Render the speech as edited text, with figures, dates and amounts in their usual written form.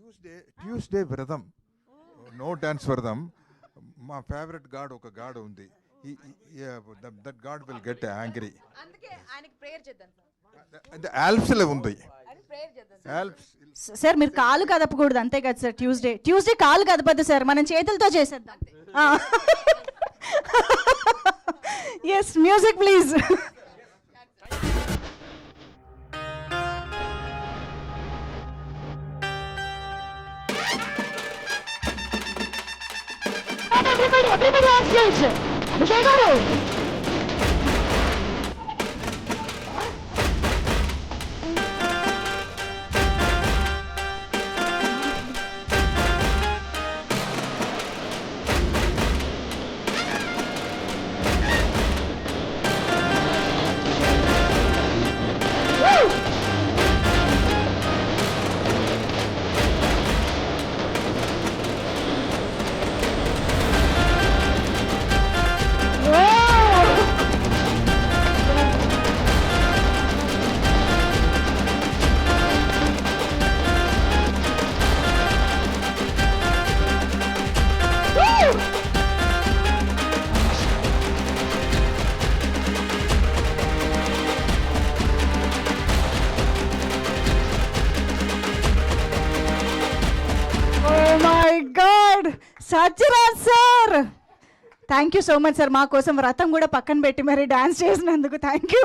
Tuesday వ్రతం, no dance వ్రతం. మా ఫేవరెట్ గాడ్ ఒక గాడ్ ఉంది, that God will get angry. అందుకే ఆయనకి ప్రేయర్ చేద్దాం ఆల్ప్స్లో ఉంది. ఆల్ప్స్ సార్ మీరు కాలు కదపకూడదు అంతే కదా సార్. ట్యూస్డే కాలు కదపద్దు సార్, మనం చేతులతో చేసేద్దాం. Yes, music please. Everybody on stage. Vijay garu. Sathyaraj sir, thank you so much sir. మా కోసం వ్రతం కూడా పక్కన పెట్టి మరి డాన్స్ చేసినందుకు థ్యాంక్ యూ.